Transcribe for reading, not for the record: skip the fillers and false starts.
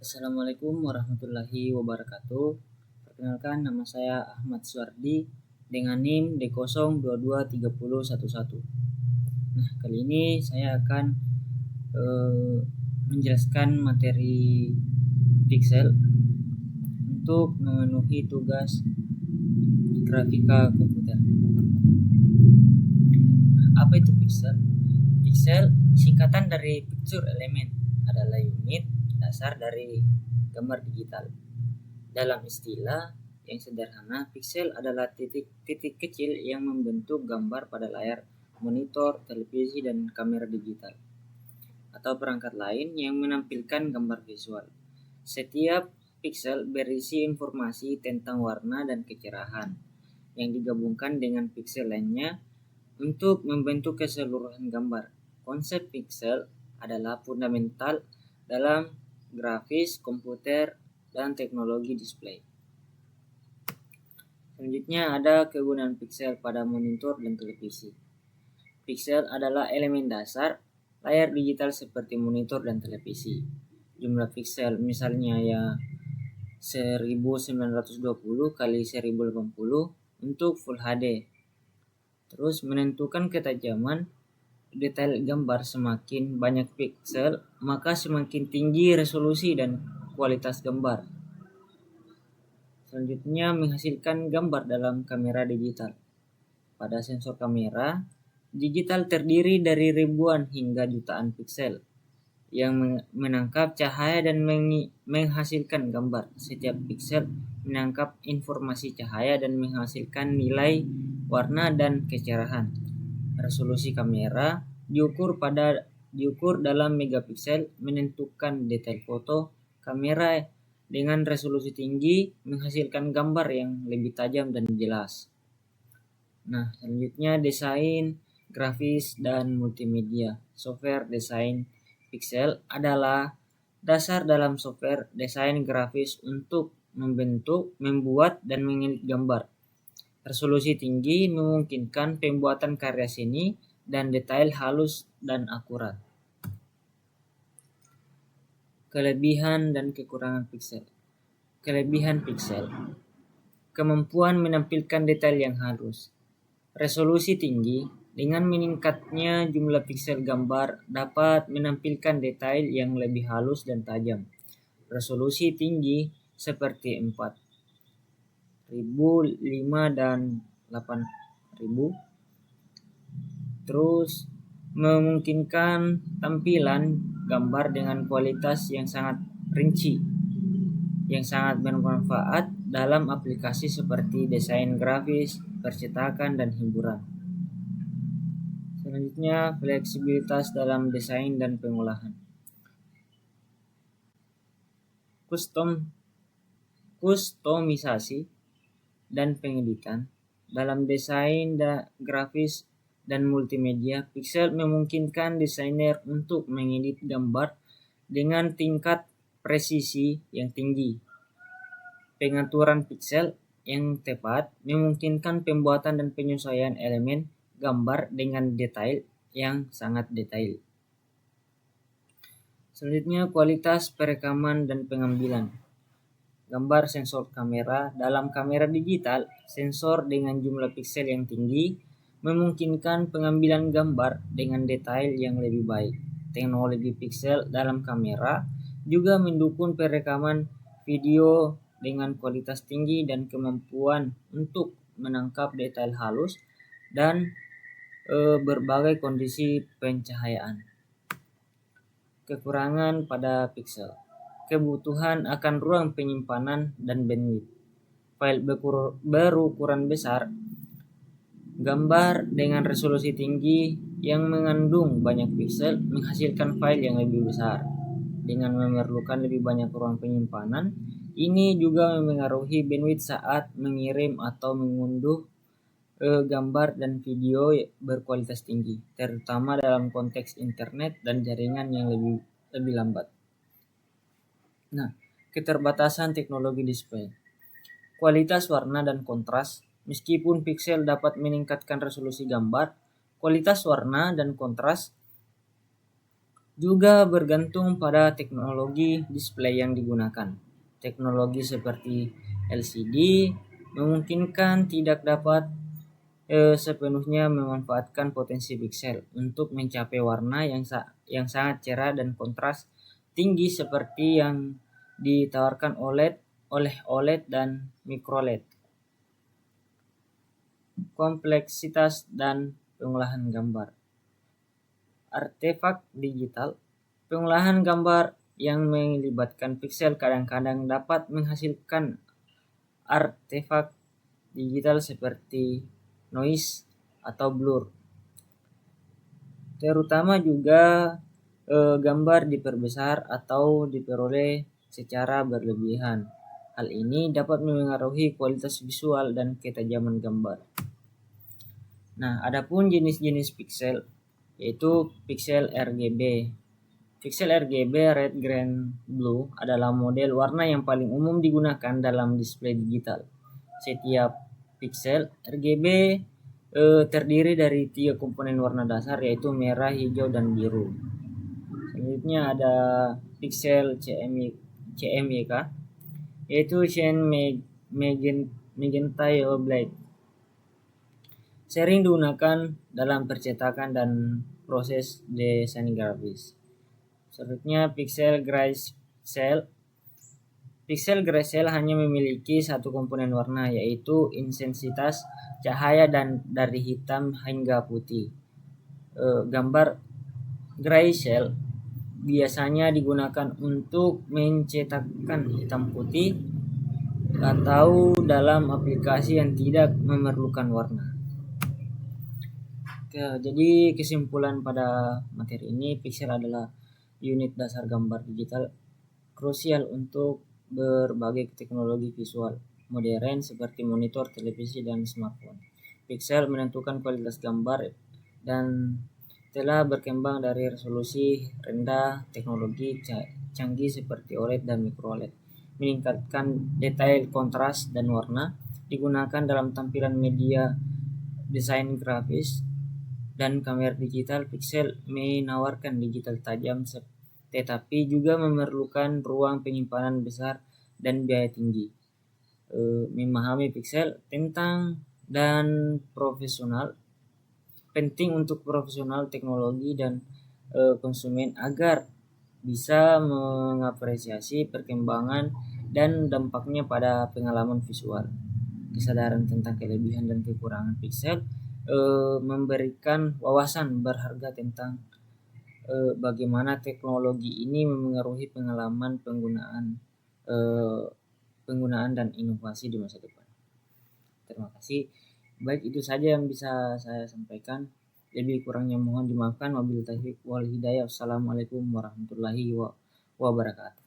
Assalamualaikum warahmatullahi wabarakatuh. Perkenalkan, nama saya Ahmad Suardi dengan NIM D0223011. Nah, kali ini saya akan menjelaskan materi pixel untuk memenuhi tugas grafika komputer. Apa itu pixel? Pixel singkatan dari picture element, adalah unit dasar dari gambar digital. Dalam istilah yang sederhana, pixel adalah titik-titik kecil yang membentuk gambar pada layar monitor, televisi, dan kamera digital atau perangkat lain yang menampilkan gambar visual. Setiap pixel berisi informasi tentang warna dan kecerahan yang digabungkan dengan pixel lainnya untuk membentuk keseluruhan gambar. Konsep pixel adalah fundamental dalam grafis komputer dan teknologi display. Selanjutnya ada kegunaan pixel pada monitor dan televisi. Pixel adalah elemen dasar layar digital seperti monitor dan televisi. Jumlah pixel misalnya 1920 kali 1080 untuk Full HD. Terus menentukan ketajaman detail gambar. Semakin banyak pixel, maka semakin tinggi resolusi dan kualitas gambar. Selanjutnya, menghasilkan gambar dalam kamera digital. Pada sensor kamera digital terdiri dari ribuan hingga jutaan pixel yang menangkap cahaya dan menghasilkan gambar. Setiap pixel menangkap informasi cahaya dan menghasilkan nilai warna dan kecerahan. Resolusi kamera diukur dalam megapiksel. Menentukan detail foto. Kamera dengan resolusi tinggi menghasilkan gambar yang lebih tajam dan jelas. Nah, selanjutnya desain grafis dan multimedia. Software desain pixel adalah dasar dalam software desain grafis untuk membentuk, membuat, dan mengedit gambar. Resolusi tinggi memungkinkan pembuatan karya seni dan detail halus dan akurat. Kelebihan dan kekurangan pixel. Kelebihan pixel: kemampuan menampilkan detail yang halus. Resolusi tinggi. Dengan meningkatnya jumlah pixel, gambar dapat menampilkan detail yang lebih halus dan tajam. Resolusi tinggi seperti 4000, 5 dan 8000. Terus memungkinkan tampilan gambar dengan kualitas yang sangat rinci, yang sangat bermanfaat dalam aplikasi seperti desain grafis, percetakan, dan hiburan. Selanjutnya, fleksibilitas dalam desain dan pengolahan. Kustomisasi dan pengeditan dalam desain grafis dan multimedia. Pixel memungkinkan desainer untuk mengedit gambar dengan tingkat presisi yang tinggi. Pengaturan pixel yang tepat memungkinkan pembuatan dan penyesuaian elemen gambar dengan detail yang sangat detail. Selanjutnya, kualitas perekaman dan pengambilan gambar. Sensor kamera. Dalam kamera digital, sensor dengan jumlah pixel yang tinggi memungkinkan pengambilan gambar dengan detail yang lebih baik. Teknologi pixel dalam kamera juga mendukung perekaman video dengan kualitas tinggi dan kemampuan untuk menangkap detail halus dan berbagai kondisi pencahayaan. Kekurangan pada pixel: kebutuhan akan ruang penyimpanan dan bandwidth. File berukuran besar. Gambar dengan resolusi tinggi yang mengandung banyak pixel menghasilkan file yang lebih besar dengan memerlukan lebih banyak ruang penyimpanan. Ini juga memengaruhi bandwidth saat mengirim atau mengunduh gambar dan video berkualitas tinggi, terutama dalam konteks internet dan jaringan yang lebih lambat. Nah, keterbatasan teknologi display. Kualitas warna dan kontras. Meskipun pixel dapat meningkatkan resolusi gambar, kualitas warna dan kontras juga bergantung pada teknologi display yang digunakan. Teknologi seperti LCD memungkinkan tidak dapat sepenuhnya memanfaatkan potensi piksel untuk mencapai warna yang sangat cerah dan kontras tinggi seperti yang ditawarkan oleh OLED dan microLED. Kompleksitas dan pengolahan gambar. Artefak digital. Pengolahan gambar yang melibatkan piksel kadang-kadang dapat menghasilkan artefak digital seperti noise atau blur. Terutama juga gambar diperbesar atau diperoleh secara berlebihan. Hal ini dapat memengaruhi kualitas visual dan ketajaman gambar. Nah, adapun jenis-jenis piksel yaitu piksel RGB. Piksel RGB red, green, blue adalah model warna yang paling umum digunakan dalam display digital. Setiap piksel RGB terdiri dari 3 komponen warna dasar yaitu merah, hijau, dan biru. Selanjutnya ada piksel CMYK yaitu cyan magenta yellow black. Sering digunakan dalam percetakan dan proses desain grafis. Selanjutnya piksel grayscale. Piksel grayscale hanya memiliki satu komponen warna yaitu intensitas cahaya dan dari hitam hingga putih. Gambar grayscale biasanya digunakan untuk mencetakkan hitam putih atau dalam aplikasi yang tidak memerlukan warna. Jadi kesimpulan pada materi ini, piksel adalah unit dasar gambar digital krusial untuk berbagai teknologi visual modern seperti monitor, televisi, dan smartphone. Piksel menentukan kualitas gambar dan telah berkembang dari resolusi rendah teknologi canggih seperti OLED dan microLED, meningkatkan detail, kontras, dan warna, digunakan dalam tampilan media, desain grafis, dan kamera digital. Piksel menawarkan digital tajam tetapi juga memerlukan ruang penyimpanan besar dan biaya tinggi. Memahami piksel penting untuk profesional teknologi dan konsumen agar bisa mengapresiasi perkembangan dan dampaknya pada pengalaman visual. Kesadaran tentang kelebihan dan kekurangan piksel memberikan wawasan berharga tentang bagaimana teknologi ini memengaruhi pengalaman penggunaan dan inovasi di masa depan. Terima kasih. Baik, itu saja yang bisa saya sampaikan. Lebih kurangnya mohon dimaafkan. Wabillahi taufiq wal hidayah. Wassalamualaikum warahmatullahi wabarakatuh.